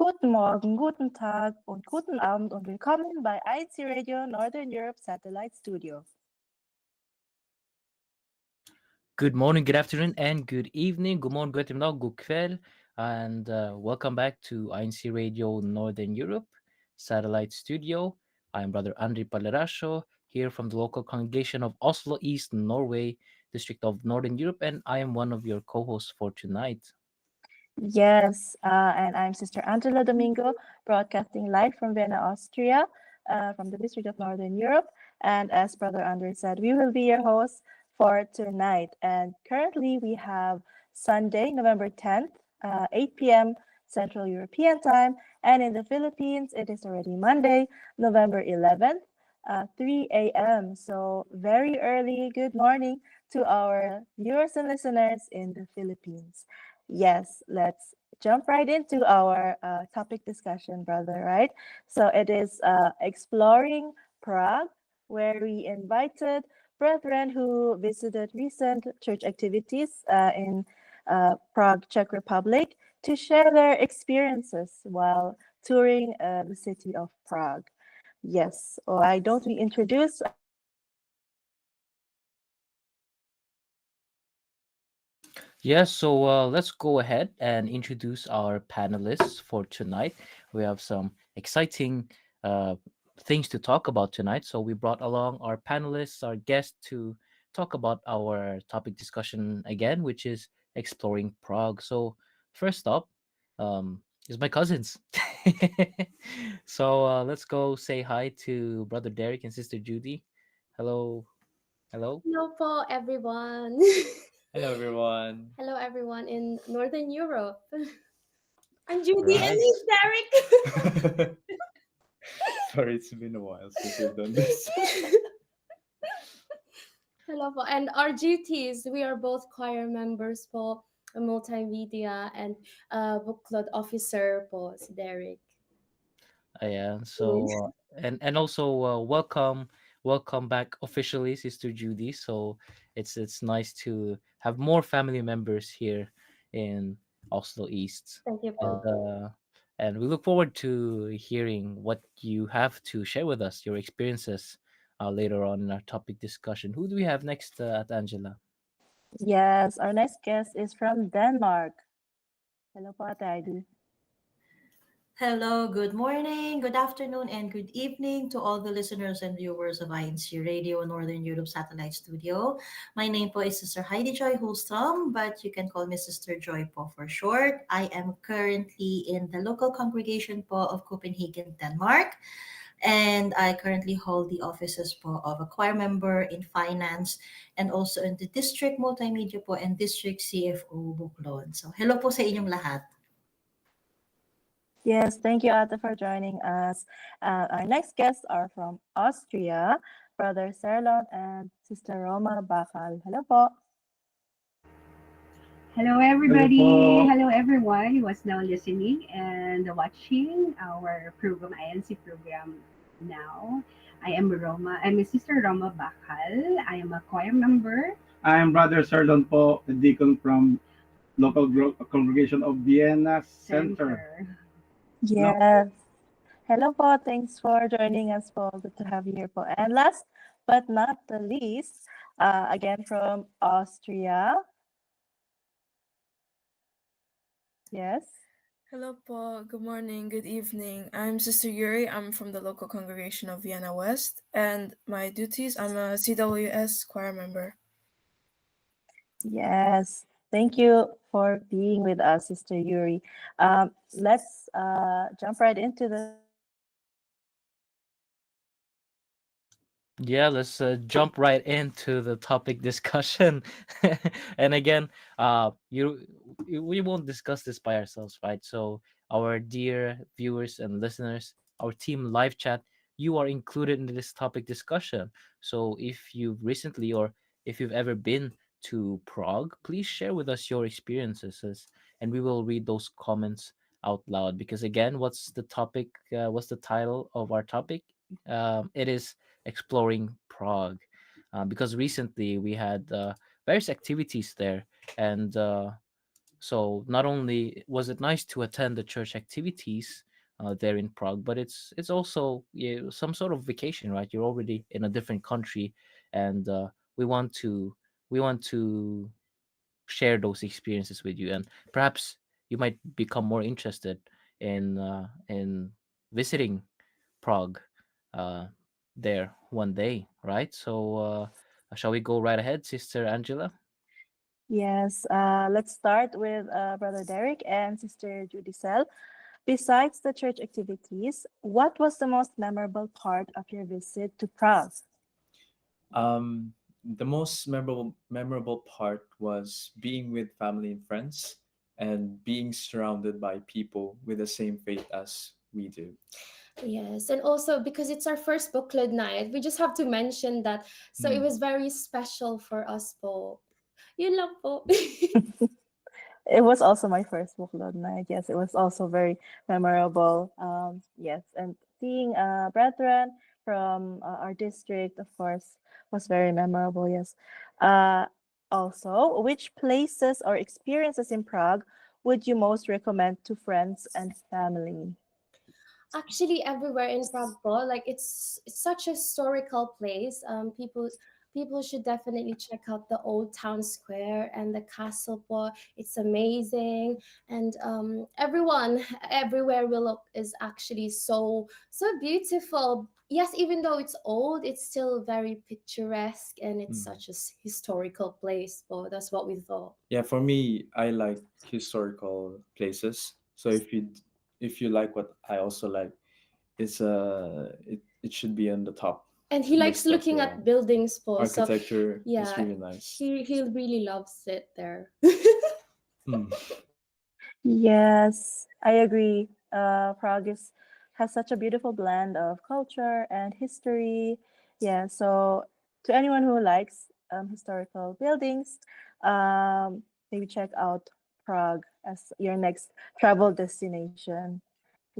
Guten Morgen, guten Tag und guten Abend und willkommen bei INCRadio Northern Europe Satellite Studio. Good morning, good afternoon, and good evening. God morgon, god eftermiddag, god kväll, and welcome back to INCRadio Northern Europe Satellite Studio. I am Brother Andri Palerascio, here from the local congregation of Oslo East, Norway, district of Northern Europe, and I am one of your co-hosts for tonight. Yes, and I'm Sister Angela Domingo, broadcasting live from Vienna, Austria, from the district of Northern Europe. And as Brother Andre said, we will be your hosts for tonight. And currently we have Sunday, November 10th, 8 p.m. Central European Time. And in the Philippines, it is already Monday, November 11th, 3 a.m. So very early. Good morning to our viewers and listeners in the Philippines. Yes, let's jump right into our topic discussion, brother, right? So it is exploring Prague, where we invited brethren who visited recent church activities in Prague, Czech Republic, to share their experiences while touring the city of Prague. Yes, why don't we introduce Yes, so let's go ahead and introduce our panelists for tonight. We have some exciting uh, things to talk about tonight. So we brought along our panelists, our guests, to talk about our topic discussion again, which is exploring Prague. So first up is my cousins. So let's go say hi to Brother Derek and Sister Judy. Hello, hello. Hello po, everyone. Hello, everyone. Hello, everyone in Northern Europe. I'm Judy and Right. he's Derek. Sorry, it's been a while since we've done this. Hello po. And our duties, we are both choir members po, a multimedia and book club officer po, si Derek. Yeah. So and also welcome back officially, Sister Judy. So it's nice to have more family members here in Oslo East, Thank you and po. and we look forward to hearing what you have to share with us, your experiences later on in our topic discussion. Who do we have next at Angela? Yes, our next guest is from Denmark. Hello po, Ate Heidi. Hello, good morning, good afternoon, and good evening to all the listeners and viewers of INC Radio Northern Europe Satellite Studio. My name po is Sister Heidi Joy Hulstrom, but you can call me Sister Joy po for short. I am currently in the local congregation po of Copenhagen, Denmark. And I currently hold the offices po of a choir member in finance and also in the district multimedia po and district CFO Buklod. So hello po sa inyong lahat. Yes, thank you, Ate, for joining us. Our next guests are from Austria, Brother Serlon and Sister Roma Bakal. Hello po. Hello, everybody. Hello po. Hello, everyone who is now listening and watching our program, INC program now. I am Roma. I'm Sister Roma Bakal. I am a choir member. I am Brother Sardon po, a deacon from local congregation of Vienna Center. Yes. Hello po. Thanks for joining us po. Good to have you here po. And last but not the least, again from Austria. Yes. Hello po, good morning, good evening. I'm Sister Yuri. I'm from the local congregation of Vienna West, and my duties, I'm a CWS choir member. Yes. Thank you for being with us, Sister Yuri. Let's jump right into the Yeah, let's jump right into the topic discussion. And again, we won't discuss this by ourselves, right? So, our dear viewers and listeners, our team live chat, you are included in this topic discussion. So, if you've recently or if you've ever been to Prague, please share with us your experiences, and we will read those comments out loud. Because again, what's the topic? What's the title of our topic? It is exploring Prague, because recently we had various activities there, and So not only was it nice to attend the church activities there in Prague, but it's also, yeah, some sort of vacation, right? You're already in a different country, and we want to we want to share those experiences with you, and perhaps you might become more interested in visiting Prague uh, there one day, right? So shall we go right ahead, Sister Angela? Yes, let's start with Brother Derek and Sister Judicel. Besides the church activities, what was the most memorable part of your visit to Prague? The most memorable part was being with family and friends and being surrounded by people with the same faith as we do. Yes, and also because it's our first book club night, we just have to mention that. So it Mm. was very special for us po. Yun lang po. It was also my first book load night. Yes, it was also very memorable. Yes, and seeing brethren from our district, of course, was very memorable. Yes. Uh, Also, which places or experiences in Prague would you most recommend to friends and family? Actually, everywhere in Prague po, like it's such a historical place. People should definitely check out the old town square and the castle po. It's amazing, and everyone everywhere we look is actually so beautiful. Yes, even though it's old, it's still very picturesque, and it's Mm. such a historical place po. That's what we thought. Yeah, for me, I like historical places. So if you like what I also like, it should be on the top And he likes list of looking at buildings po. So architecture. Is yeah, really nice. he really loves it there. Mm. Yes, I agree. Prague has such a beautiful blend of culture and history. Yeah, so to anyone who likes historical buildings, maybe check out Prague as your next travel destination.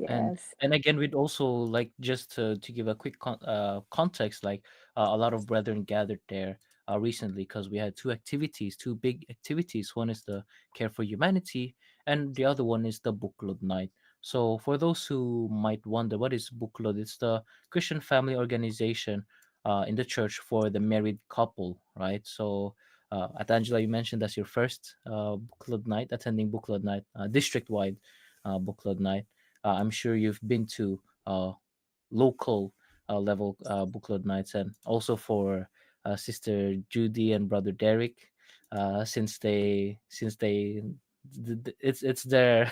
and Yes. and again, we'd also like just to give a quick context, like a lot of brethren gathered there recently because we had two big activities. One is the Care for Humanity, and the other one is the book club night. So for those who might wonder what is book club, it's the Christian family organization in the church for the married couple, right? So at Angela, you mentioned that's your first book club night, attending book club night, district wide book club night. I'm sure you've been to local level booklet nights, and also for Sister Judy and Brother Derek, it's their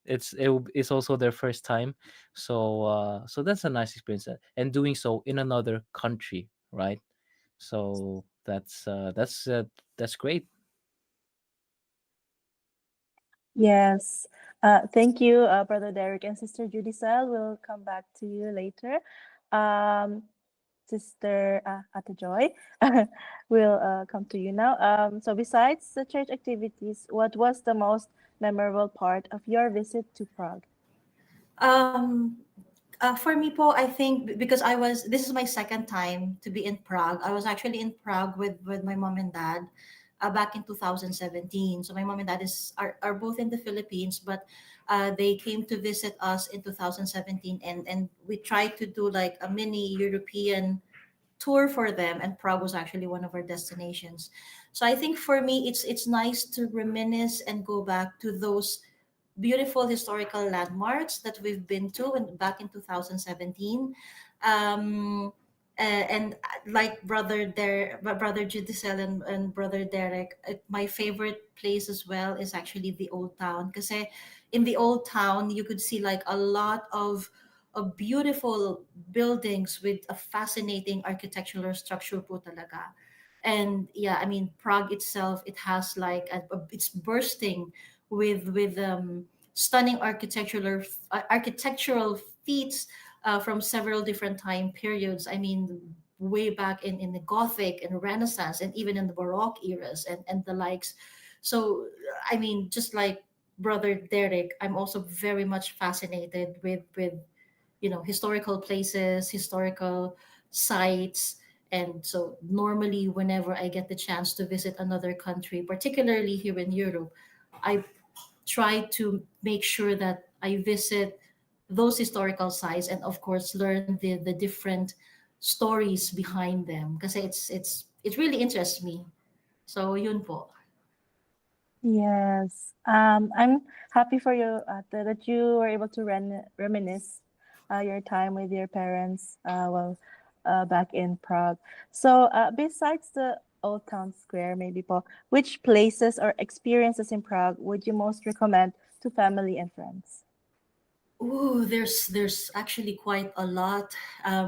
it's also their first time, so so that's a nice experience, and doing so in another country, right? So that's great. Yes. Thank you, Brother Derek and Sister Judicel. We'll come back to you later. Um, Sister Ate Joy, we'll come to you now. So besides the church activities, what was the most memorable part of your visit to Prague? Um, for me po, I think because this is my second time to be in Prague. I was actually in Prague with my mom and dad back in 2017. So my mom and dad are both in the Philippines, but they came to visit us in 2017, and we tried to do like a mini European tour for them, and Prague was actually one of our destinations. So I think for me, it's nice to reminisce and go back to those beautiful historical landmarks that we've been to back in 2017. And like brother Judicel and brother Derek, my favorite place as well is actually the old town. Because in the old town, you could see like a lot of beautiful buildings with a fascinating architectural structure po talaga. And yeah, I mean Prague itself, it has like it's bursting with stunning architectural feats from several different time periods. I mean, way back in the Gothic and Renaissance, and even in the Baroque eras and the likes. So, I mean, just like Brother Derek, I'm also very much fascinated with historical places, historical sites. And so normally whenever I get the chance to visit another country, particularly here in Europe, I try to make sure that I visit those historical sites and of course learn the different stories behind them because it really interests me. So yun po. Yes. I'm happy for you that you were able to reminisce your time with your parents back in Prague. So, besides the Old Town Square, maybe Paul, which places or experiences in Prague would you most recommend to family and friends? Ooh, there's actually quite a lot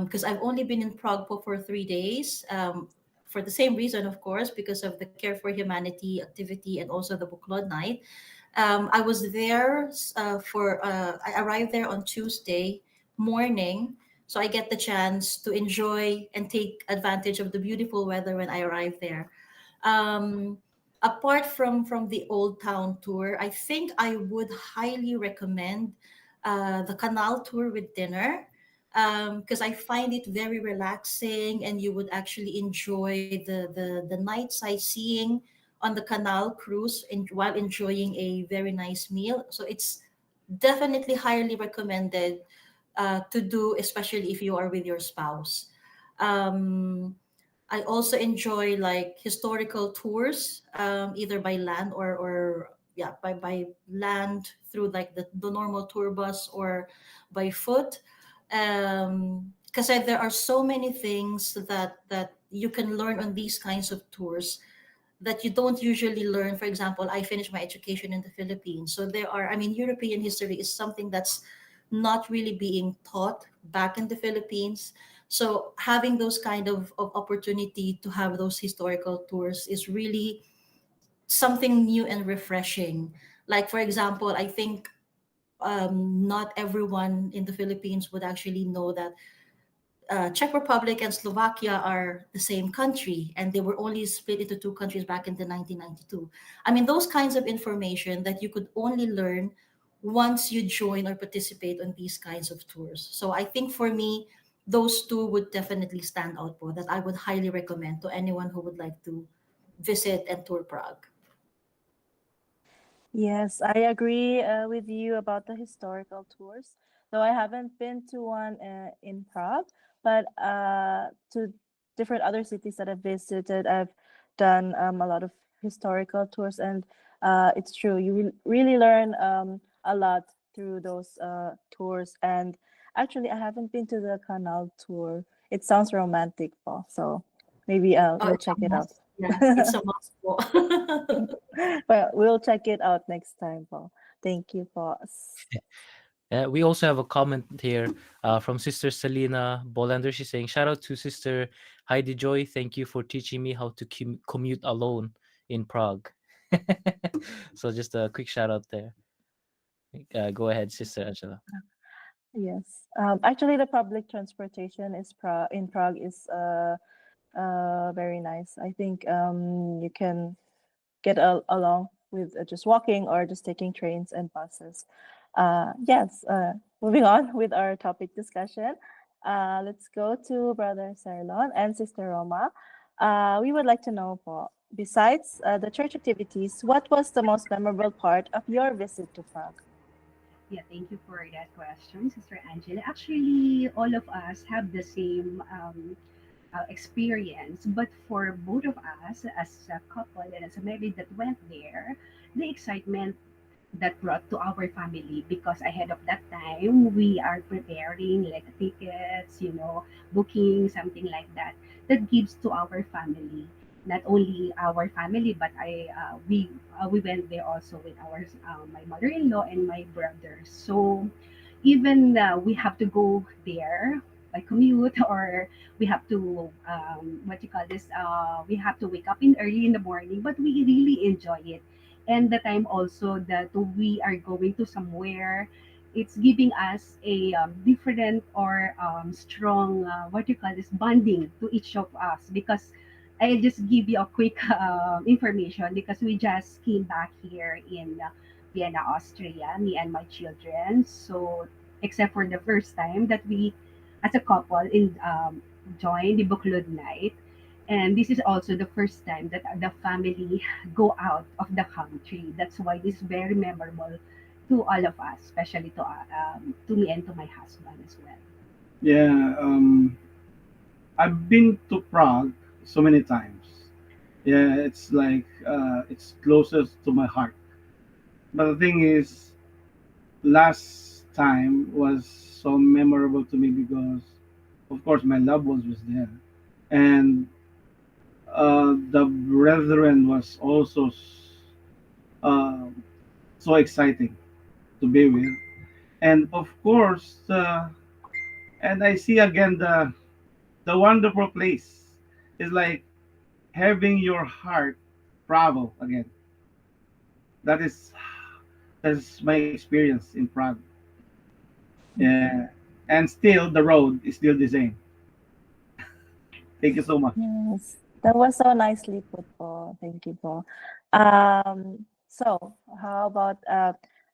because I've only been in Prague for 3 days. For the same reason, of course, because of the Care for Humanity activity and also the book club night. I was there I arrived there on Tuesday morning, so I get the chance to enjoy and take advantage of the beautiful weather when I arrived there. Um, Apart from the old town tour, I think I would highly recommend the canal tour with dinner because I find it very relaxing and you would actually enjoy the night sightseeing on the canal cruise while enjoying a very nice meal. So it's definitely highly recommended to do, especially if you are with your spouse. Um, I also enjoy like historical tours, either by land or yeah, by land through like the normal tour bus or by foot. Because there are so many things that you can learn on these kinds of tours that you don't usually learn. For example, I finished my education in the Philippines. So there are, I mean, European history is something that's not really being taught back in the Philippines. So having those kind of opportunity to have those historical tours is really something new and refreshing. Like, for example, I think not everyone in the Philippines would actually know that Czech Republic and Slovakia are the same country, and they were only split into two countries back in the 1992. I mean, those kinds of information that you could only learn once you join or participate on these kinds of tours. So I think for me, those two would definitely stand out for that I would highly recommend to anyone who would like to visit and tour Prague. Yes, I agree with you about the historical tours. Though I haven't been to one in Prague, but to different other cities that I've visited, I've done a lot of historical tours, and it's true. You really learn a lot through those tours. And actually, I haven't been to the canal tour. It sounds romantic, Paul. So maybe Oh, we'll it's a check it out. must. Yeah, it's a must. Po. Well, we'll check it out next time, Paul. Thank you, boss. We also have a comment here from Sister Selena Bolander. She's saying, shout out to Sister Heidi Joy. Thank you for teaching me how to commute alone in Prague. So just a quick shout out there. Go ahead, Sister Angela. Yes. Actually, the public transportation in Prague is very nice. I think you can get along with just walking or just taking trains and buses. Yes. Moving on with our topic discussion. Let's go to Brother Sarlon and Sister Roma. We would like to know, Paul, besides the church activities, what was the most memorable part of your visit to Prague? Yeah, thank you for that question, Sister Angela. Actually, all of us have the same experience, but for both of us as a couple and as a married that went there, the excitement that brought to our family, because ahead of that time we are preparing like tickets, booking something like that, that gives to our family, not only our family, but we went there also with our my mother-in-law and my brothers. So even we have to go there by commute, or we have to what you call this we have to wake up in early in the morning, but we really enjoy it. And the time also that we are going to somewhere, it's giving us a different or strong what you call this bonding to each of us, because I'll just give you a quick information, because we just came back here in Vienna, Austria, me and my children. So, except for the first time that we, as a couple, in joined the book club night, And this is also the first time that the family go out of the country. That's why this is very memorable to all of us, especially to me and to my husband as well. Yeah, I've been to Prague so many times. Yeah, it's like it's closest to my heart. But the thing is, last time was so memorable to me because, of course, my loved ones was there, and the brethren was also uh, so exciting to be with, and of course, and I see again the wonderful place. It's like having your heart travel again. That is that's my experience in Prague. Yeah, and still the road is still the same. Thank you so much. Yes, that was so nicely put, po. Thank you, po. So how about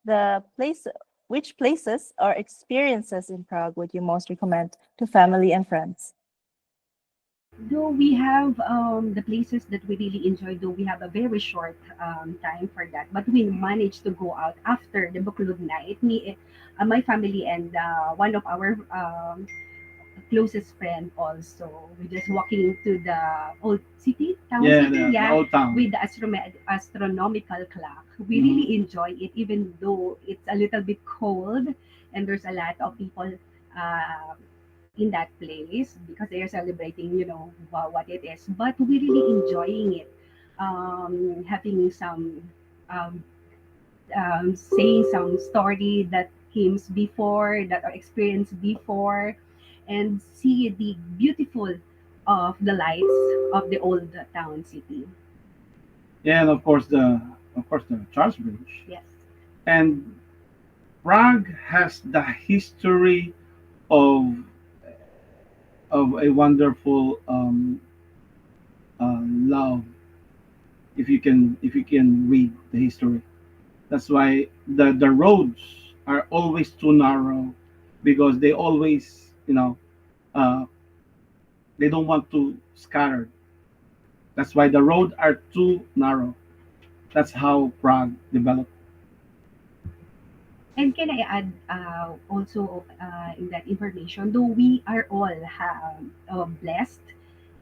the place? Which places or experiences in Prague would you most recommend to family and friends? Though we have the places that we really enjoy, though we have a very short time for that, but we managed to go out after the Buklod night. My family, and one of our closest friend also. We're just walking to the old city, town Yeah, city, the yeah, old town. with the astronomical clock. We Mhm. really enjoy it, even though it's a little bit cold and there's a lot of people uh, in that place because they are celebrating, what it is. But we really enjoying it, having some um, saying some story that came before, that are experienced before, and see the beautiful of the lights of the old town city. Yeah, and of course the Charles Bridge. Yes. And Prague has the history of a wonderful love. If you can read the history, that's why the roads are always too narrow because they always uh, they don't want to scatter. That's why the roads are too narrow. That's how Prague developed. And can I add also in that information, though we are all blessed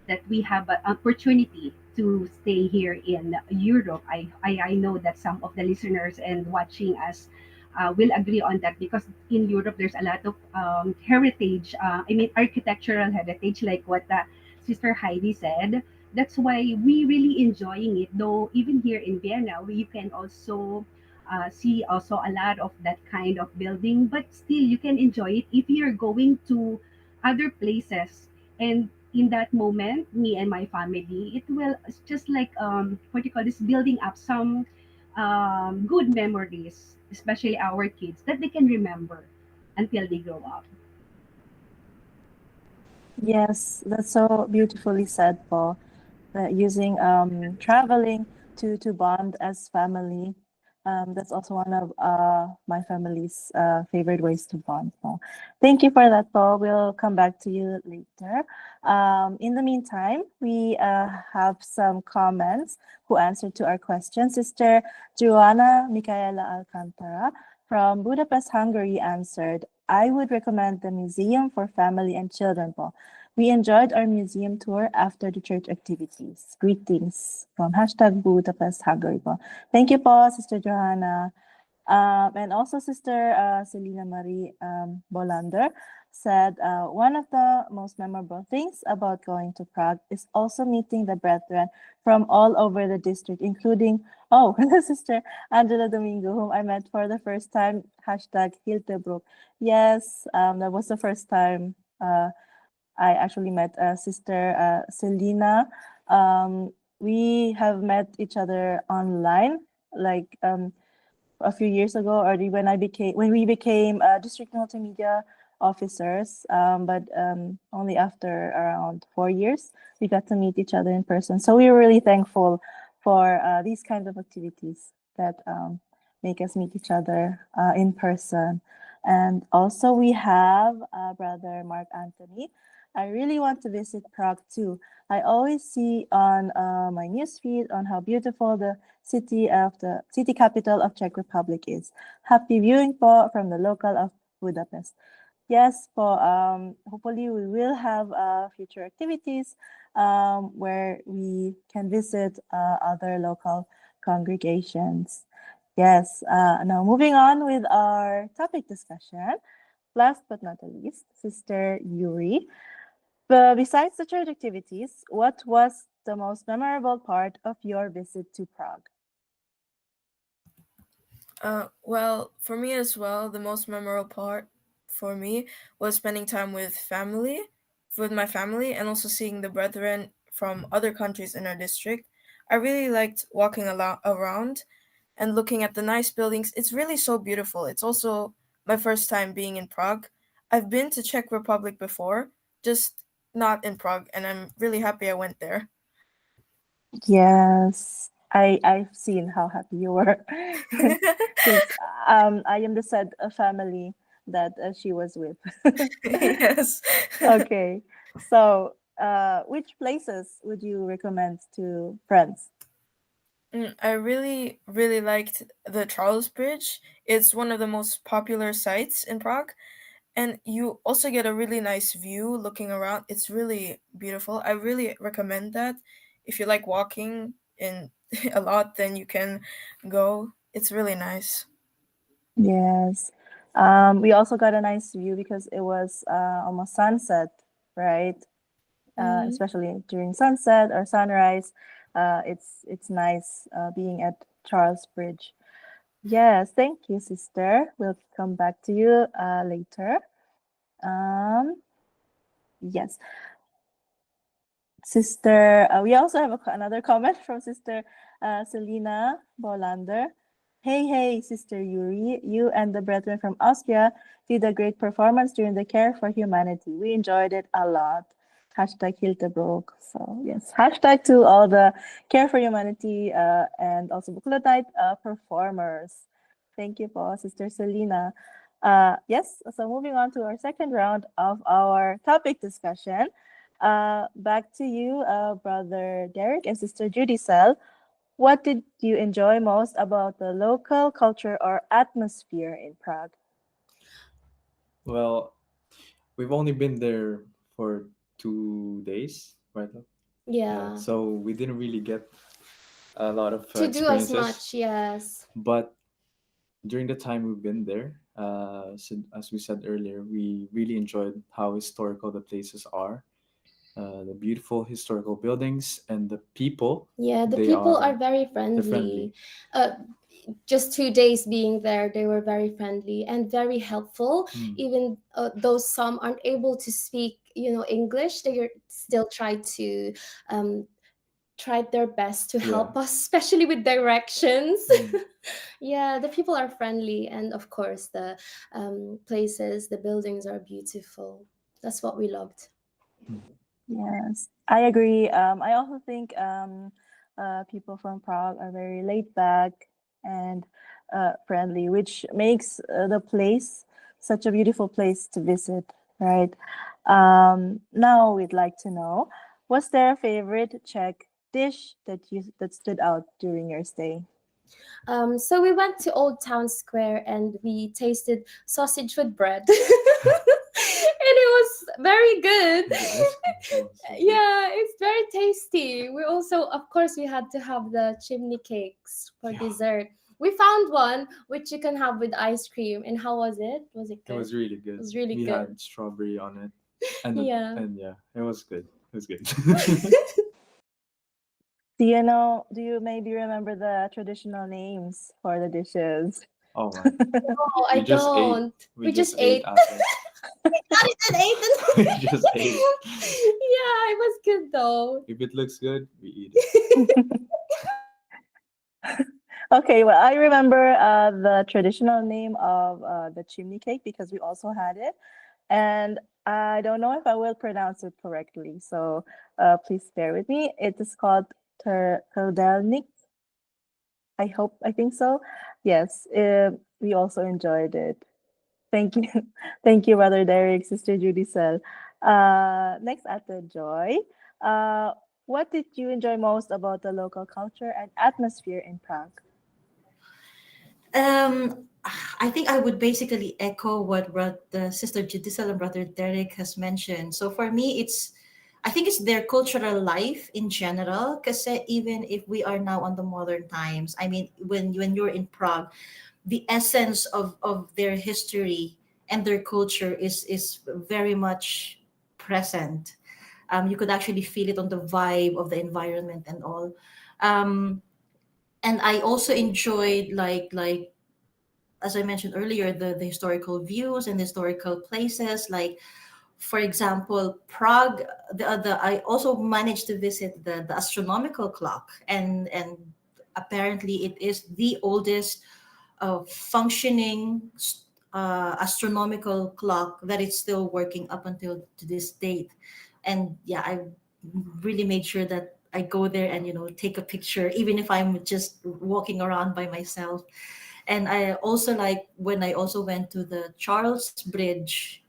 that we have an opportunity to stay here in Europe. I know that some of the listeners and watching us will agree on that because in Europe there's a lot of heritage, architectural heritage, like what Sister Heidi said. That's why we really enjoying it. Though even here in Vienna, you can also see also a lot of that kind of building, but still you can enjoy it if you're going to other places. And in that moment, me and my family, it's just like what you call this, building up some good memories, especially our kids, that they can remember until they grow up. Yes, that's so beautifully said, Paul. That using traveling to bond as family. That's also one of my family's favorite ways to bond. So thank you for that, Paul. We'll come back to you later. In the meantime, we have some comments who answered to our question. Sister Joanna Micaela Alcantara from Budapest, Hungary answered, I would recommend the Museum for Family and Children, Paul. We enjoyed our museum tour after the church activities. Greetings from hashtag Budapest Hungary po. Thank you po, Sister Johanna. And also Sister Selena Marie Bolander said, one of the most memorable things about going to Prague is also meeting the brethren from all over the district, including, Sister Angela Domingo, whom I met for the first time, hashtag Hiltebrook. Yes, that was the first time I actually met Sister Selena. We have met each other online, like a few years ago, or when we became district multimedia officers. But only after around 4 years, we got to meet each other in person. So we were really thankful for these kinds of activities that make us meet each other in person. And also we have Brother Mark Anthony I really want to visit Prague too. I always see on my newsfeed on how beautiful the city capital of Czech Republic is. Happy viewing po from the local of Budapest. Yes, po. Hopefully we will have future activities where we can visit other local congregations. Yes. Now moving on with our topic discussion. Last but not the least, Sister Yuri. Besides the church activities, what was the most memorable part of your visit to Prague? Well, for me as well, the most memorable part for me was spending time with my family, and also seeing the brethren from other countries in our district. I really liked walking around and looking at the nice buildings. It's really so beautiful. It's also my first time being in Prague. I've been to Czech Republic before, just not in Prague, and I'm really happy I went there. Yes, I've seen how happy you were because I am the said family that she was with. Yes. Okay, so which places would you recommend to friends? I really, really liked the Charles Bridge. It's one of the most popular sites in Prague, and you also get a really nice view looking around. It's really beautiful. I really recommend that. If you like walking in a lot, then you can go. It's really nice. Yes, we also got a nice view because it was almost sunset, right? Mhm. Especially during sunset or sunrise. It's nice being at Charles Bridge. Yes, thank you, sister. We'll come back to you later. Um, yes, sister. We also have another comment from sister Selena Bolander. Hey, hey, sister Yuri, you and the brethren from Austria did a great performance during the Care for Humanity. We enjoyed it a lot. Hashtag Hiltebrook. So yes, hashtag to all the Care for Humanity and also Bukladite performers. Thank you for Sister Selena. Yes, so moving on to our second round of our topic discussion. Back to you, Brother Derek and Sister Judy Sell. What did you enjoy most about the local culture or atmosphere in Prague? Well, we've only been there for 2 days, right? Love? Yeah, Yeah. so we didn't really get a lot of To do as experiences. much, yes. But during the time we've been there, as we said earlier, we really enjoyed how historical the places are, the beautiful historical buildings, and the people. Yeah, the They people are are very they're friendly. friendly. Uh, just 2 days being there, they were very friendly and very helpful. Mm. Even though some aren't able to speak, English, they still um, tried their best to Yeah. help us, especially with directions. Mm. Yeah, the people are friendly, and of course, the places, the buildings are beautiful. That's what we loved. Yes, I agree. I also think people from Prague are very laid back and friendly, which makes the place such a beautiful place to visit, right? Now we'd like to know, was there a favorite Czech dish that stood out during your stay? So we went to Old Town Square and we tasted sausage with bread. And it was very good. Yeah, it was good. It was so good. Yeah, it's very tasty. We also, of course, we had to have the chimney cakes for Yeah. dessert. We found one which you can have with ice cream. And how was it? Was it It good? was really It good. was really We good. had strawberry on it, and Yeah. and yeah, it was good. It was good. Do you maybe remember the traditional names for the dishes? Oh man, Oh, I we just ate. don't. We We just just ate ate. after. Not even We ate. just ate. Yeah, it was good though. If it looks good, we eat it. Okay, well, I remember the traditional name of the chimney cake because we also had it. And I don't know if I will pronounce it correctly, so please bear with me. It is called Turdelnik. I think so. Yes, we also enjoyed it. Thank you. Thank you, Brother Derek, Sister Judy Sell. Next, at the Joy. Uh, what did you enjoy most about the local culture and atmosphere in Prague? Um, I think I would basically echo what the sister Judicel and brother Derek has mentioned. So for me, I think it's their cultural life in general. Because even if we are now on the modern times, I mean, when you're in Prague, the essence of their history and their culture is very much present. You could actually feel it on the vibe of the environment and all. Um, and I also enjoyed like as I mentioned earlier, the historical views and historical places. Like, for example, Prague. I also managed to visit the astronomical clock, and apparently it is the oldest functioning astronomical clock that is still working up until to this date. And yeah, I really made sure that I go there and take a picture, even if I'm just walking around by myself. And I also like when I also went to the Charles Bridge.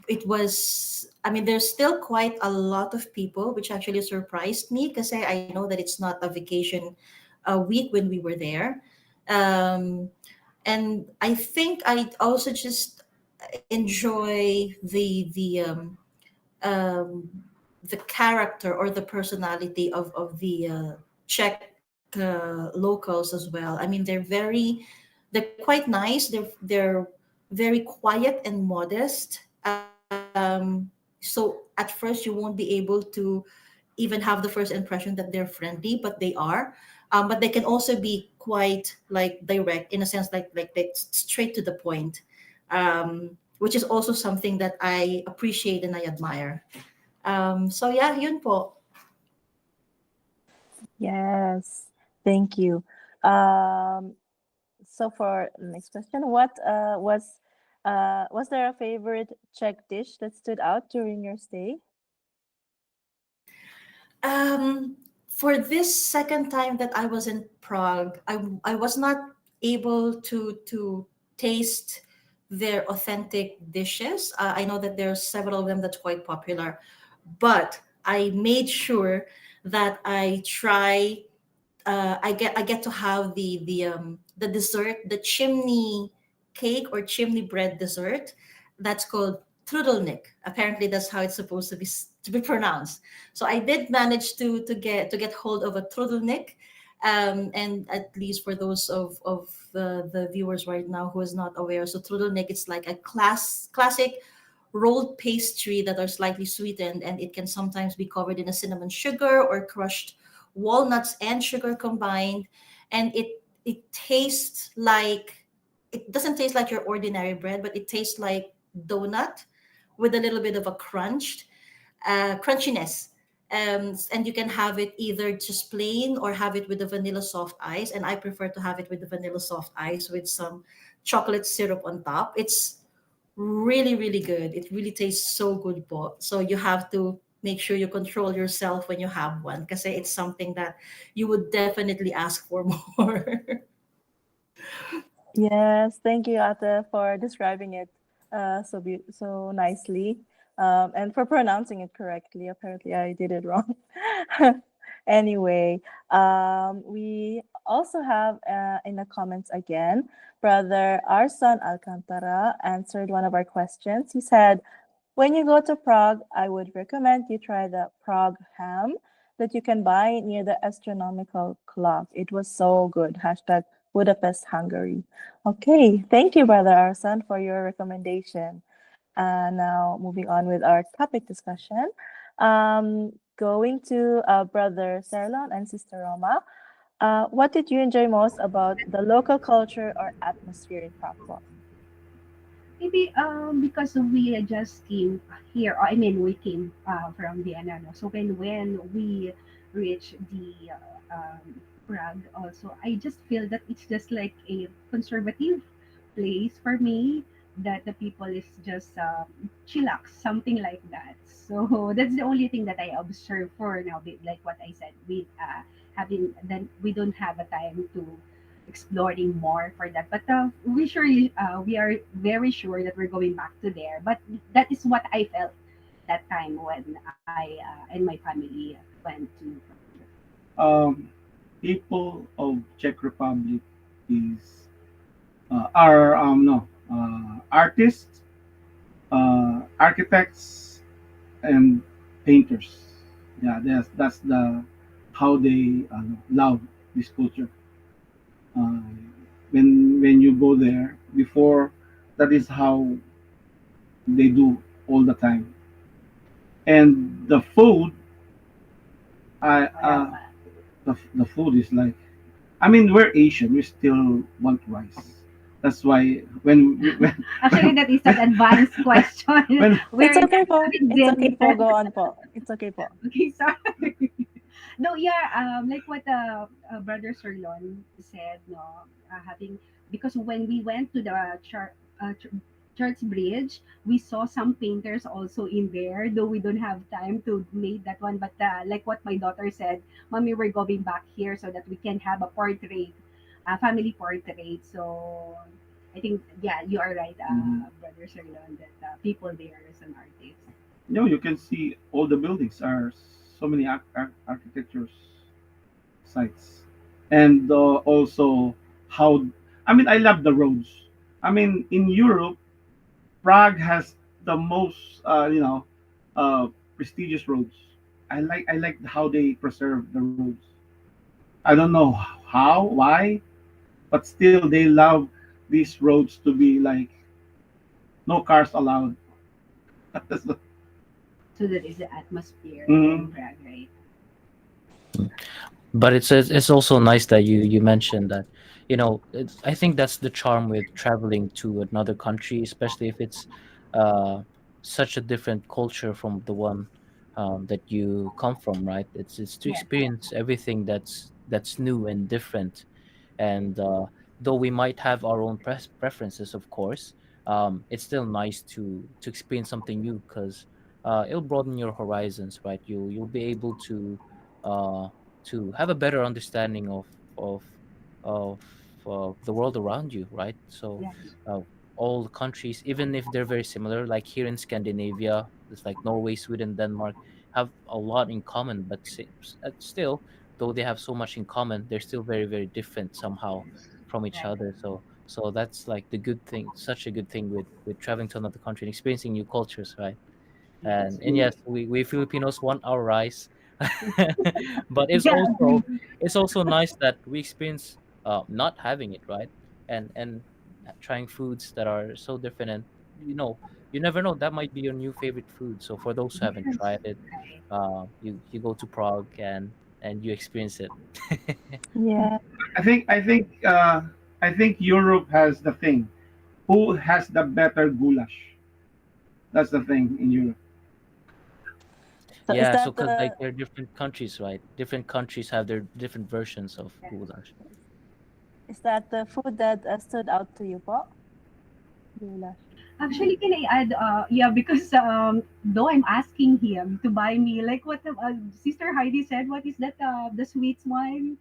It was, I mean, there's still quite a lot of people, which actually surprised me because I know that it's not a vacation a week when we were there. Um, and I think I also just enjoy um, the character or the personality of the Czech locals as well. I mean, they're quite nice. They're very quiet and modest. So at first you won't be able to even have the first impression that they're friendly, but they are. But they can also be quite like direct in a sense, like they straight to the point, which is also something that I appreciate and I admire. So yeah, yun po. Yes, thank you. Um, so for the next question, what was there a favorite Czech dish that stood out during your stay? For this second time that I was in Prague, I was not able to taste their authentic dishes. I know that there are several of them that's quite popular, but I made sure that I try. I get to have the dessert, the chimney cake or chimney bread dessert. That's called trudelnik. Apparently, that's how it's supposed to be pronounced. So I did manage to get hold of a trudelnik. And at least for those of the viewers right now who is not aware, so trudelnik it's like a classic rolled pastry that are slightly sweetened, and it can sometimes be covered in a cinnamon sugar or crushed walnuts and sugar combined. And it tastes like, it doesn't taste like your ordinary bread, but it tastes like donut with a little bit of a crunchiness. And you can have it either just plain or have it with the vanilla soft ice. And I prefer to have it with the vanilla soft ice with some chocolate syrup on top. It's really, really good. It really tastes so good po. So you have to make sure you control yourself when you have one because it's something that you would definitely ask for more. Yes, thank you, Ate, for describing it so nicely, and for pronouncing it correctly. Apparently, I did it wrong. Anyway, we also have in the comments again, brother Arson Alcantara answered one of our questions. He said, when you go to Prague, I would recommend you try the Prague ham that you can buy near the astronomical clock. It was so good. Hashtag Budapest, Hungary. Okay, thank you, Brother Arsan, for your recommendation. Now, moving on with our topic discussion. Going to Brother Serlon and Sister Roma. What did you enjoy most about the local culture or atmosphere in Prague? Maybe because we just came here. I mean, we came from Vienna. No? So when we reached the Prague, also I just feel that it's just like a conservative place for me. That the people is just chillax, something like that. So that's the only thing that I observe for now. Like what I said, we having then we don't have a time to exploring more for that. But we are very sure that we're going back to there. But that is what I felt that time when I and my family went to. Um, People of Czech Republic is are no artists, architects, and painters. Yeah, that's the how they love this culture. Uh, when you go there before, that is how they do all the time. And the food, I the food is like, I mean, we're Asian, we still want rice. That's why Actually, that is an advanced question. when We're not having It's okay po. dinner. Go on po. It's okay po. Okay, sorry. No, yeah, like what brother Sirlon said, no, having because when we went to the church bridge, we saw some painters also in there. Though we don't have time to make that one, but like what my daughter said, "Mommy, we're going back here so that we can have a portrait, a family portrait." So I think, yeah, you are right, Mhm. brother Sirlon, that people there is an artist. you can see all the buildings are so many architectures sites, and also how, I mean, I love the roads. I mean, in Europe, Prague has the most prestigious roads. I like how they preserve the roads. I don't know how, why, but still they love these roads to be like no cars allowed. So that is the atmosphere in Mhm. Prague, right? But it's also nice that you mentioned that, I think that's the charm with traveling to another country, especially if it's uh such a different culture from the one that you come from, right? It's to Yes. experience everything that's new and different. And though we might have our own preferences, of course, it's still nice to experience something new, because it'll broaden your horizons, right? You'll be able uh to have a better understanding of of the world around you, right? So Yeah. uh, all the countries, even if they're very similar, like here in Scandinavia, it's like Norway, Sweden, Denmark, have a lot in common, but still, though they have so much in common, they're still very, very different somehow from each Right. other. So that's like the good thing, such a good thing with traveling to another country and experiencing new cultures, right? Yes. And yes, we Filipinos want our rice, but Yeah. Agree. it's also nice that we experience not having it, right? And trying foods that are so different, and you never know, that might be your new favorite food. So for those who haven't Yes. tried it, Right. you go to Prague and you experience it. Yeah. I think Europe has the thing. Who has the better goulash? That's the thing in Europe. So is Yeah, so that because like the they're different countries, right? Different countries have their different versions of Yes. goulash. food that stood out to you po? Goulash. Actually, can I add? Yeah, because though I'm asking him to buy me, like what Sister Heidi said, what is that? The sweets one.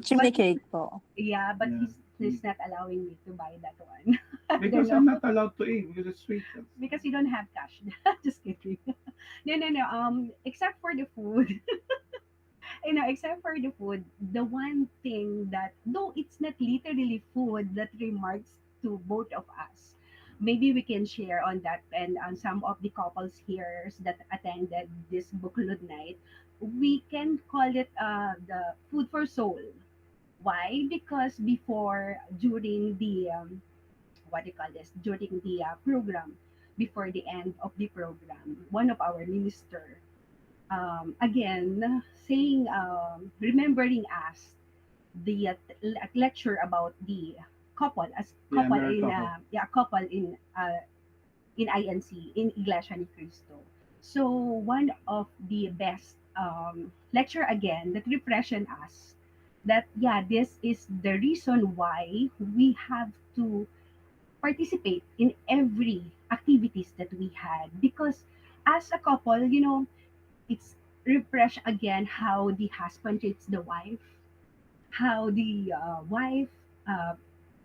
Chimney But cake po. yeah, but Yeah. he's not allowing me to buy that one. I don't Because know, I'm not allowed to eat because it's sweet. because you don't have cash. Just kidding. No, no, no. Except for the food, except for the food, the one thing that, though it's not literally food, that remarks to both of us, maybe we can share on that, and on some of the couples here that attended this book club night, we can call it the food for soul. Why? Because before, during the what do you call this, during the program, before the end of the program, one of our minister, again, saying, remembering us the lecture about the couple, as Yeah, couple married in couple. yeah, couple in INC, in Iglesia ni Cristo. So one of the best lecture again that refreshen us that, yeah, this is the reason why we have to participate in every activities that we had, because as a couple, it's refresh again how the husband treats the wife, how the wife uh,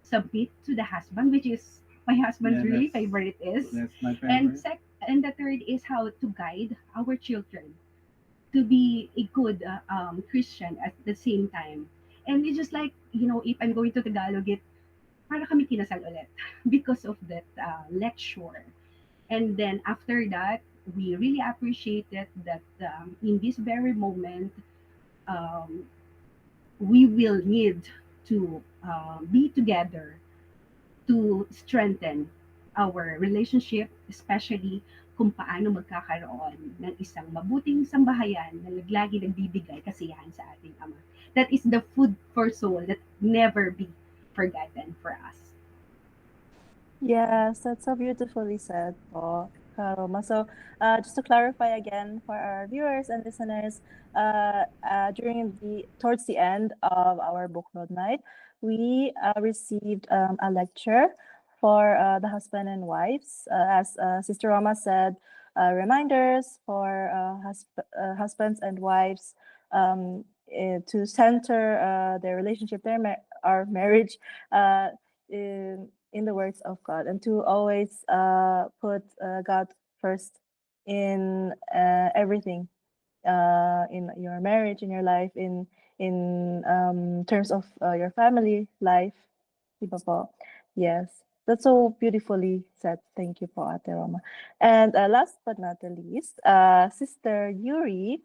submit to the husband, which is my husband's Yeah, really favorite is. that's my And favorite. and the third is how to guide our children to be a good Christian at the same time. And it's just like, if I'm going to Tagalog, para kami kinasal ulit because of that lecture. And then after that, we really appreciated that in this very moment, um, we will need to be together to strengthen our relationship, especially kung paano magkakaroon ng isang mabuting sambahayan na lagi nagbibigay kasiyahan sa ating Ama. That is the food for soul that never be forgotten for us. Yes, that's so beautifully said, po, Karoma. So, just to clarify again for our viewers and listeners, towards the end of our book road night, we received a lecture for the husband and wives. As Sister Roma said, reminders for husbands and wives to center their relationship, our marriage. In the words of God, and to always put God first in everything, in your marriage, in your life, in terms of your family life, di ba po? Yes, that's so beautifully said. Thank you po, Ate Roma. And last but not the least, Sister Yuri,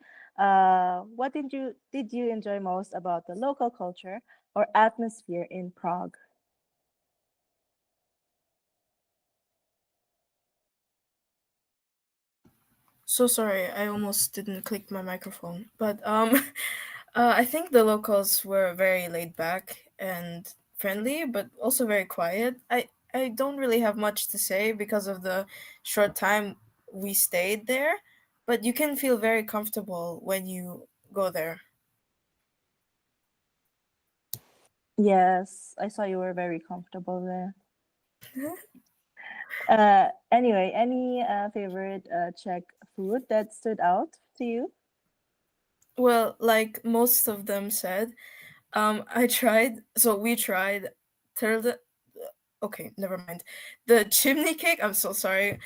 what did you enjoy most about the local culture or atmosphere in Prague? So sorry, I almost didn't click my microphone. But I think the locals were very laid back and friendly, but also very quiet. I don't really have much to say because of the short time we stayed there, but you can feel very comfortable when you go there. Yes, I saw you were very comfortable there. Anyway, any favorite Czech food that stood out to you? Well, like most of them said, I tried. So we tried turtle. Okay, never mind. The chimney cake. I'm so sorry,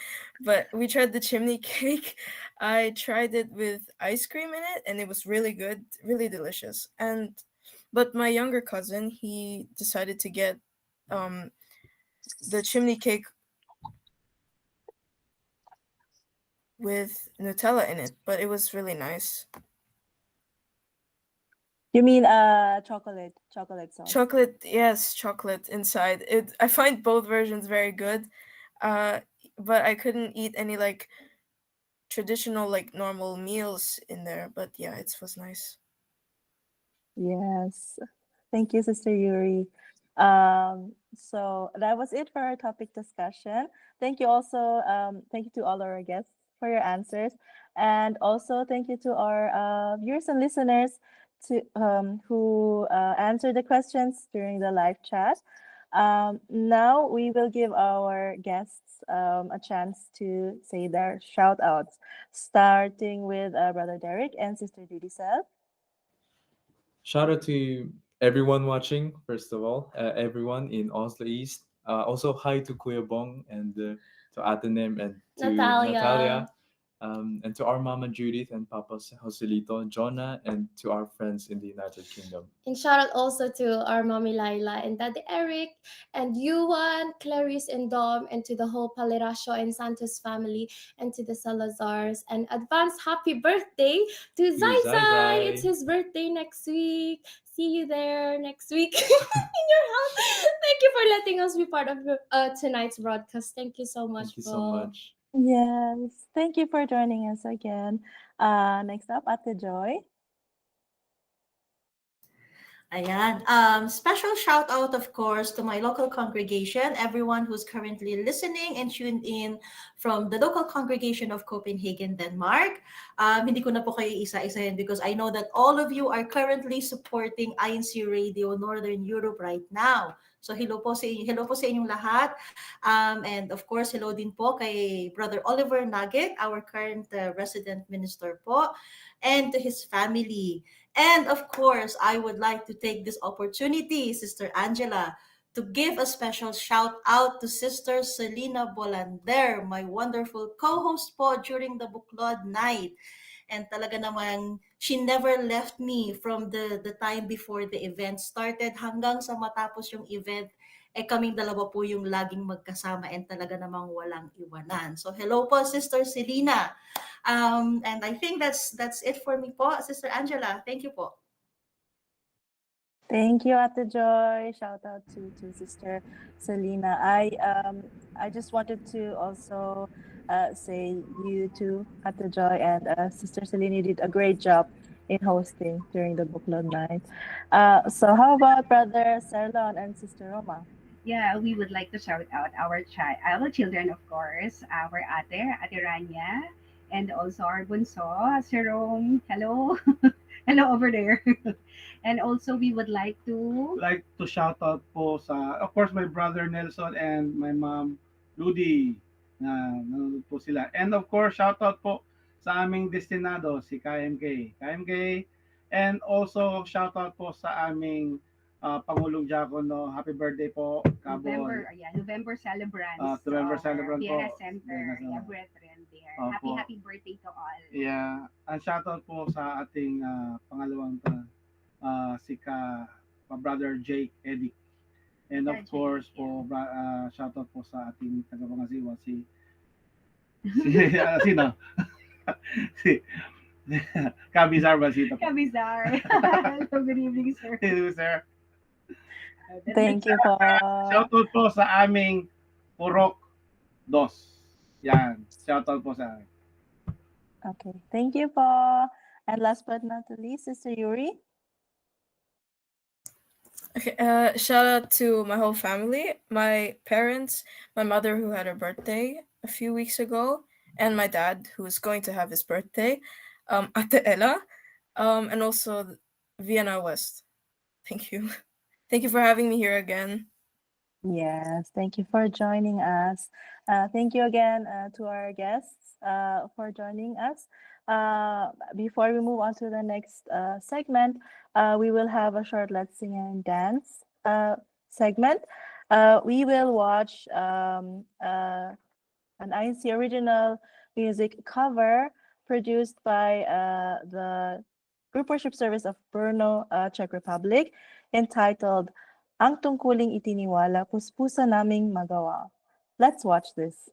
but we tried the chimney cake. I tried it with ice cream in it, and it was really good, really delicious. But my younger cousin, he decided to get um the chimney cake with Nutella in it, but it was really nice. You mean chocolate sauce? Chocolate, yes, chocolate inside. It I find both versions very good. Uh but I couldn't eat any like traditional like normal meals in there, but yeah, it was nice. Yes. Thank you, Sister Yuri. So that was it for our topic discussion. Thank you to all our guests for your answers. And also thank you to our viewers and listeners who answered the questions during the live chat. Now we will give our guests a chance to say their shout outs, starting with Brother Derek and Sister Judy Sel. Shout out to everyone watching, first of all, everyone in Oslo East. Also, hi to Kuya Bong and to Atenem and to Natalia. Natalia, and to our Mama Judith and Papa Joselito, Jonah, and to our friends in the United Kingdom. And shout out also to our mommy Laila and Daddy Eric and Yuan, Clarice and Dom, and to the whole Paleracio and Santos family and to the Salazars. And advance happy birthday to To Zai Zai Zai. Zai. It's his birthday next week. See you there next week in your house. Thank you for letting us be part of tonight's broadcast. Thank you so much. Thank you so po. much. Yes, thank you for joining us again. Next up, Ate Joy. Ayan. Special shout out, of course, to my local congregation, everyone who's currently listening and tuned in from the local congregation of Copenhagen, Denmark. Hindi ko na po kayo isa-isahin because I know that all of you are currently supporting INCRadio Northern Europe right now. So hello po sa inyong lahat. And of course, hello din po kay Brother Oliver Nugget, our current resident minister po, and to his family. And of course, I would like to take this opportunity, Sister Angela, to give a special shout out to Sister Selena Bolander, my wonderful co-host po during the Buklod night. And talaga namang she never left me from the time before the event started hanggang sa matapos yung event. Kaming dalawa po yung laging magkasama and talaga namang walang iwanan. So hello po, Sister Selena. And I think that's it for me po, Sister Angela. Thank you po. Thank you, Ate Joy. Shout out to Sister Selena. I just wanted to also say you too, Ate Joy and Sister Selena did a great job in hosting during the book club night. So how about Brother Serlon and Sister Roma? Yeah, we would like to shout out our children, of course, our Ate Rania, and also our bunso, Jerome. Hello, hello over there. And also, we would like to. Like to shout out po sa, of course, my brother Nelson and my mom Ludi. Nanonood po sila. And of course, shout out po sa aming destinado, si KMK. KMK. And also, shout out po sa aming Pangulong Diakono. Happy birthday po, Kabol. November celebrants. November celebrant po. Viera Center. Yeah, brethren there. Happy birthday to all. Yeah. And shout out po sa ating pangalawang si brother Jake Eddie. And of course po, shout out po sa ating tagapangasiwa si sino? si Kabizar Basito. Kabizar. Hello, good evening, sir. Hello, sir. Thank you po. Shout out po sa aming Purok Dos. Yan. Shout out po sa amin. Okay, thank you po. And last but not least, Sister Yuri. Okay, shout out to my whole family, my parents, my mother who had her birthday a few weeks ago, and my dad who is going to have his birthday, Ate Ella, and also Vienna West. Thank you. Thank you for having me here again. Yes, thank you for joining us. Thank you again to our guests for joining us. Before we move on to the next segment, we will have a short Let's Sing and Dance segment. We will watch an INC original music cover produced by the Group Worship Service of Brno, Czech Republic, entitled Ang Tungkuling Itiniwala, Puspusa Naming Magawa. Let's watch this.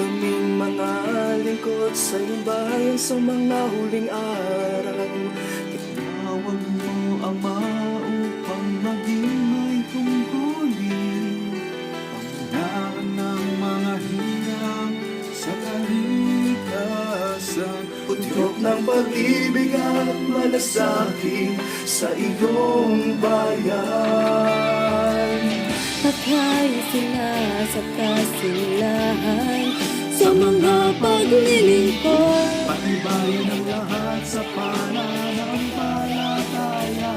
Kaming mga lingkod sa iyong bayan sa mga huling araw. Tinawag mo ang upang maging may tungkulin. Pangunahan ng mga hirap sa kalikasan. Putyok ng pag-ibig at malasakit sa iyong bayan. Pagkain sila sa kasilahan sa mga paglilingkod. Patibayin ang lahat sa pananampalataya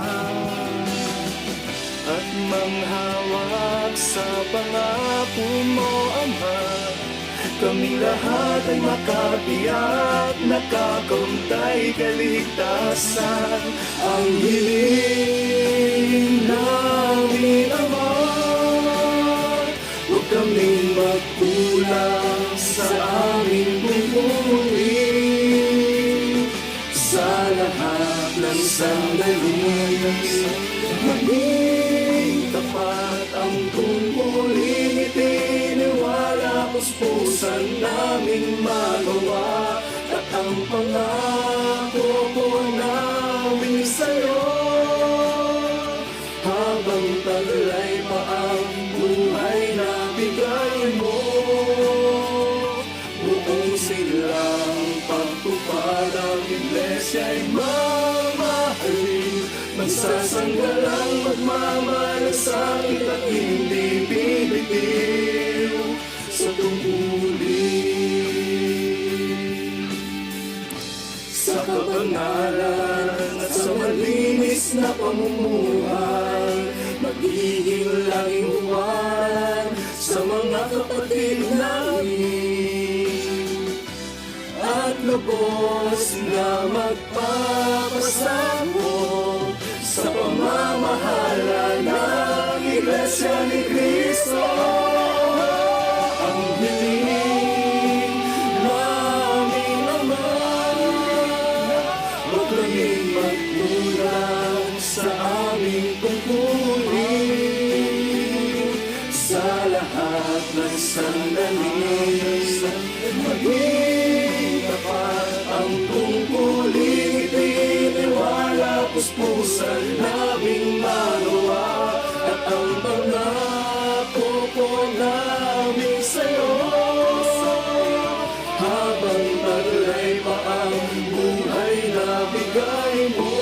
at manghawak sa pangako mo, Ama. Kami lahat ay makabiyak, nakakamtay kaligtasan. Ang hiling namin, Ama, huwag kaming magkulang sa aming pupuri. Sa lahat ng sandali, maging tapat ang tungkulin. Itiniwala, puspusan naming magawa. At ang pangako po namin sa'yo, habang taglay pa ang buhay na bigay mo. Buong silang pagtupad ang Iglesia ay mamahalin, Magsasanggalang magmamalasakit at hindi bibitiw sa tungkulin. Sa kabanalan at sa malinis na pamumuhay, magiging laging huwan sa mga kapatid namin, at lubos na magpapasabog sa pamamahala ng Iglesia ni Cristo. Ang hiling namin naman, huwag kaming magkulang sa aming tungkulin. Sa lahat ng sandali, maging tapat ang tungkulin. Itiniwala, puspusan naming magawa, at ang pangako po namin sa'yo. Habang taglay pa ang buhay na bigay mo,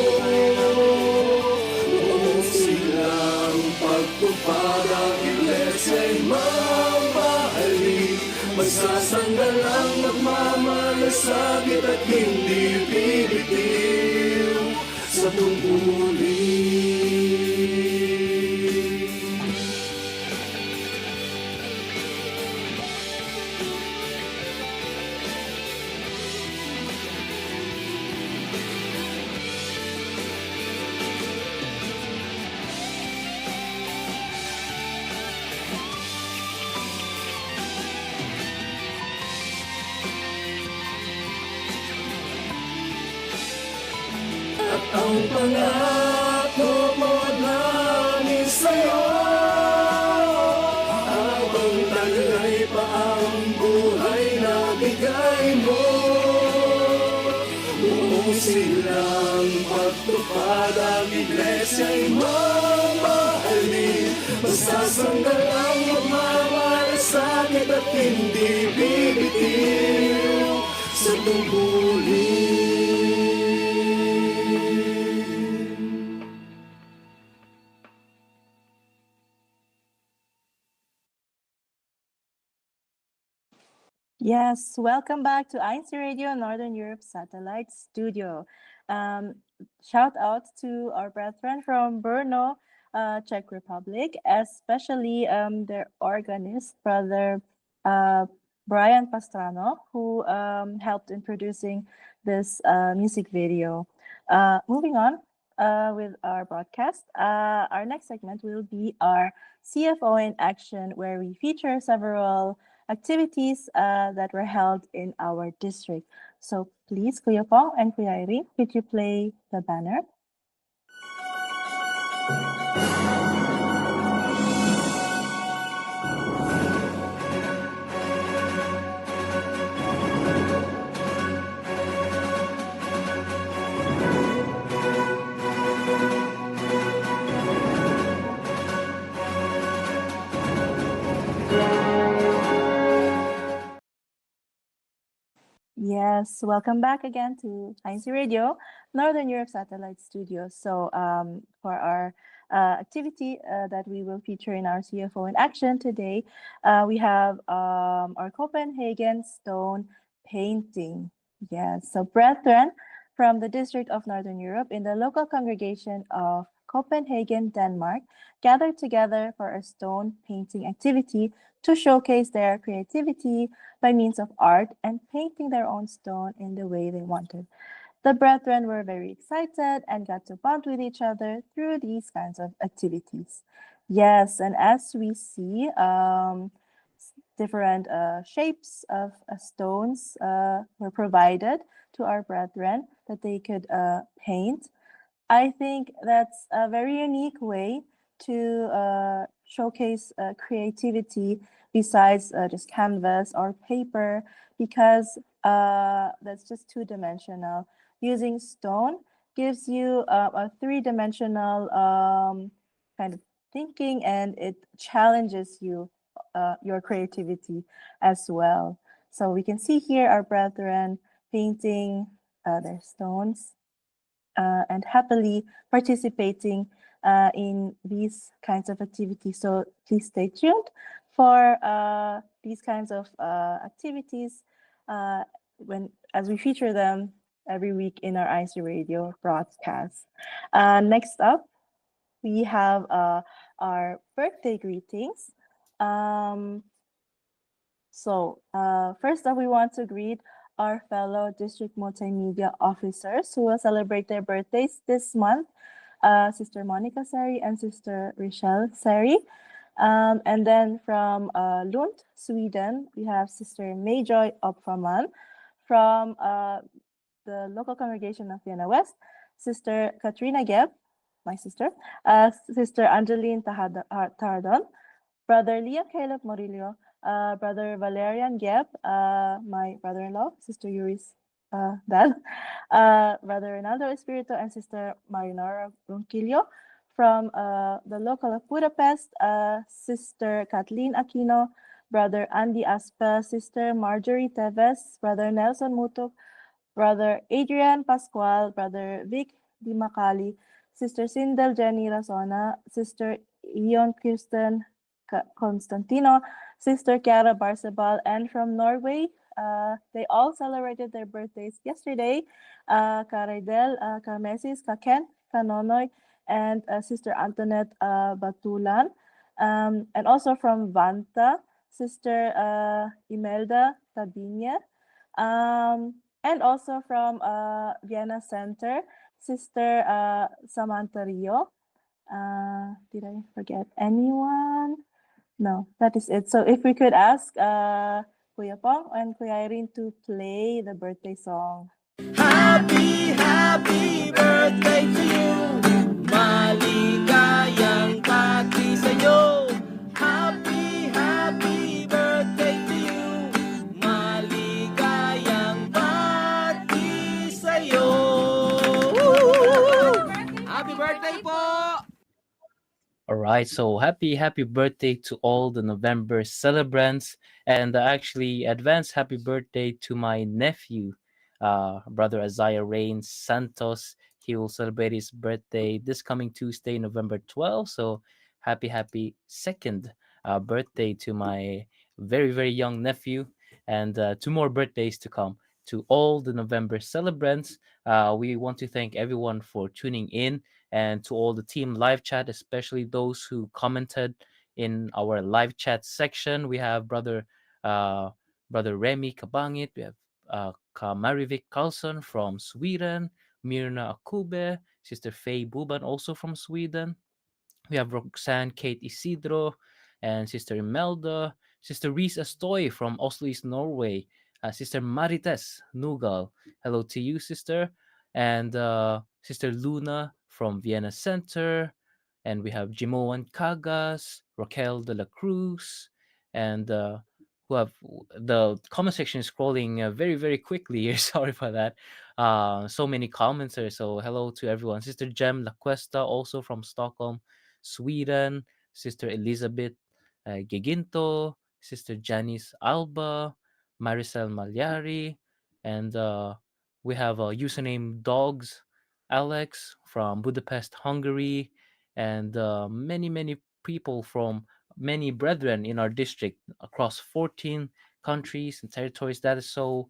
buong silang pagtupad ang Iglesia'y mamahalin. Magsasanggalang magmamalasakit at hindi bibitiw sa tungkulin. Ang pangako mo namin sa'yo, habang taglay pa ang buhay na bigay mo, buong silang pagtupad ang Iglesia'y mamahalin. Masasanggalang magmamalasakit at hindi bibitiw sa tungkulin. Yes, welcome back to INCRadio Northern Europe Satellite Studio. Shout out to our brethren from Brno, Czech Republic, especially their organist, Brother Brian Pastrano, who helped in producing this music video. Moving on with our broadcast, our next segment will be our CFO in Action, where we feature several activities that were held in our district. So please, Kuya Pong and Kuya Irene, could you play the banner? Yes, welcome back again to INCRadio Northern Europe Satellite Studio. So for our activity that we will feature in our CFO in Action today, we have our Copenhagen stone painting. Yes, so brethren from the District of Northern Europe in the local congregation of Copenhagen, Denmark, gathered together for a stone painting activity to showcase their creativity by means of art and painting their own stone in the way they wanted. The brethren were very excited and got to bond with each other through these kinds of activities. Yes, and as we see, different shapes of stones were provided to our brethren that they could paint. I think that's a very unique way to showcase creativity besides just canvas or paper, because that's just two-dimensional. Using stone gives you a three-dimensional kind of thinking, and it challenges you, your creativity as well. So we can see here our brethren painting their stones. and happily participating in these kinds of activities. So please stay tuned for these kinds of activities when as we feature them every week in our IC Radio broadcast. Next up, we have our birthday greetings. First up, we want to greet our fellow district multimedia officers who will celebrate their birthdays this month, Sister Monica Seri and Sister Rochelle Seri. And then from Lund, Sweden, we have Sister Mayjoy Opfaman. From the local congregation of Vienna West, Sister Katrina Geb, my sister, Sister Angeline Tardon, Brother Leo Caleb Morillo, Brother Valerian Geb, my brother-in-law, Sister Yuri's dad, Brother Ronaldo Espirito, and Sister Marinara Ronquillo. From the local of Budapest, Sister Kathleen Aquino, Brother Andy Aspa, Sister Marjorie Teves, Brother Nelson Mutuk, Brother Adrian Pascual, Brother Vic Di Macali, Sister Sindel Jenny Razona, Sister Ion Kirsten Constantino, Sister Chiara Barsabal, and from Norway, they all celebrated their birthdays yesterday. Karidel, Karmesis, Kaken, Kanonoy, and Sister Antoinette Batulan. And also from Vanta, Sister Imelda Tabinya. And also from Vienna Center, Sister Samantha Rio. Did I forget anyone? No, that is it. So if we could ask Kuya Pong and Kuya Irene to play the birthday song. Happy, happy birthday to you. Maligayang pati sa'yo. Happy, happy birthday to you. Maligayang pati sa'yo. Happy birthday po! All right, so happy birthday to all the November celebrants, and actually advance happy birthday to my nephew, brother Isaiah Rain Santos. He will celebrate his birthday this coming Tuesday, November 12th. So happy second birthday to my very young nephew, and two more birthdays to come. To all the November celebrants, we want to thank everyone for tuning in, and to all the team live chat, especially those who commented in our live chat section. We have brother Remy Kabangit, we have Marivik Carlson from Sweden, Mirna Akube, Sister Faye Buban also from Sweden. We have Roxanne Kate Isidro and Sister Imelda, Sister Reese Astoy from Oslo, East Norway, Sister Marites Nugal. Hello to you, sister. And Sister Luna from Vienna Center. And we have Jimoan Cagas, Raquel de la Cruz, and who have the comment section is scrolling very quickly here. Sorry for that. So many commenters. So hello to everyone. Sister Jem La Cuesta, also from Stockholm, Sweden. Sister Elizabeth Giginto, Sister Janice Alba, Maricel Malyari, and we have a username Dogs Alex from Budapest, Hungary, and many people from many brethren in our district across 14 countries and territories. That is so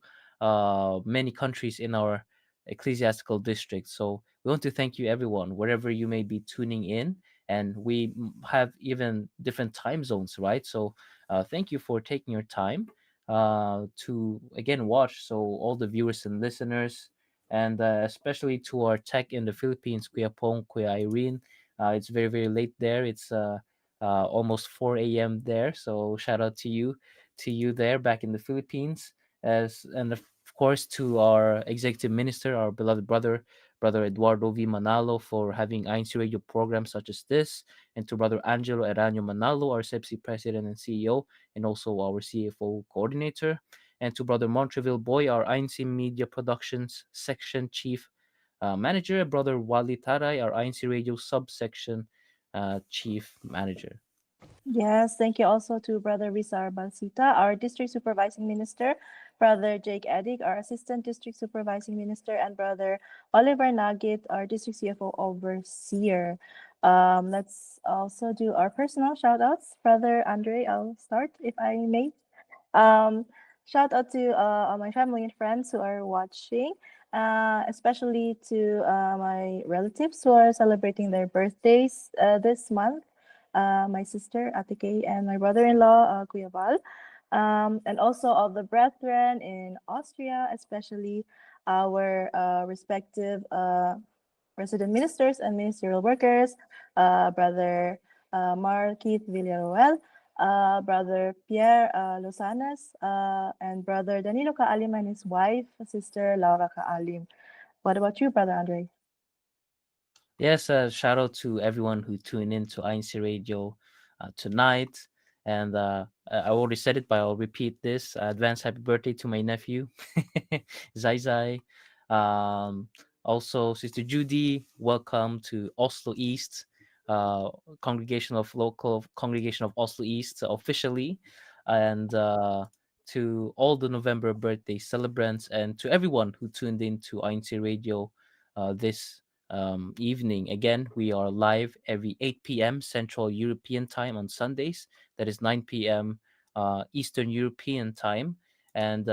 many countries in our ecclesiastical district. So we want to thank you, everyone, wherever you may be tuning in. And we have even different time zones, right? So thank you for taking your time to again watch. So all the viewers and listeners, and especially to our tech in the Philippines, Kuya Pong, Kuya Irene. It's very late there. It's almost 4 a.m. there. So shout out to you there back in the Philippines, as and of course to our executive minister, our beloved Brother Eduardo V. Manalo, for having INCRadio programs such as this, and to Brother Angelo Eranio Manalo, our CEBSI president and CEO, and also our CFO coordinator, and to Brother Montreville Boy, our INC Media Productions section chief manager, Brother Wali Taray, our INC Radio subsection chief manager. Yes, thank you also to Brother Rizar Balsita, our district supervising minister, Brother Jake Eddick, our Assistant District Supervising Minister, and Brother Oliver Nagit, our District CFO Overseer. Let's also do our personal shout outs. Brother Andre, I'll start if I may. Um, Shout out to all my family and friends who are watching, especially to my relatives who are celebrating their birthdays this month. My sister Atike and my brother-in-law Kuya Val, and also all the brethren in Austria, especially our respective resident ministers and ministerial workers, Brother Marquis Villaruel, Brother Pierre Losanas, and Brother Danilo Kaalim and his wife, Sister Laura Kaalim. What about you, Brother Andre? Yes, shout out to everyone who tuned in to INCRadio tonight. And I already said it, but I'll repeat this. Advance happy birthday to my nephew, Zai Zai. Um, Also, Sister Judy, welcome to Oslo East, congregation of Oslo East officially. And to all the November birthday celebrants and to everyone who tuned in to INCRadio this evening. Again, we are live every 8 p.m. Central European time on Sundays. That is 9 p.m. Eastern European time, and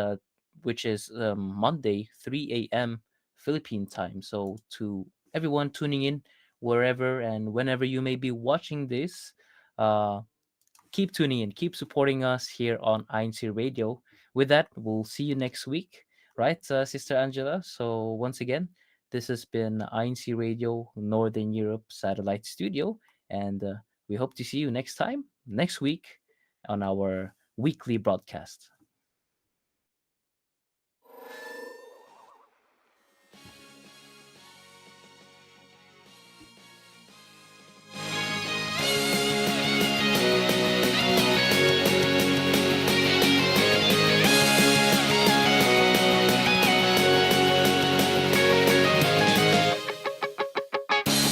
which is Monday, 3 a.m. Philippine time. So to everyone tuning in, wherever and whenever you may be watching this, uh, keep tuning in, keep supporting us here on INCRadio. With that, we'll see you next week, right, Sister Angela? So once again, this has been INCRadio Northern Europe Satellite Studio, and we hope to see you next time, next week, on our weekly broadcast.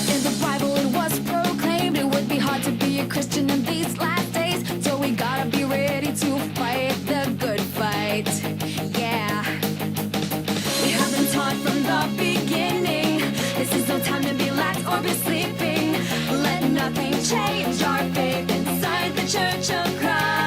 In the Bible it was proclaimed it would be hard to be a Christian in these last days. So we gotta be ready to fight the good fight. Yeah. We have been taught from the beginning. This is no time to be lax or be sleeping. Let nothing change our faith inside the Church of Christ.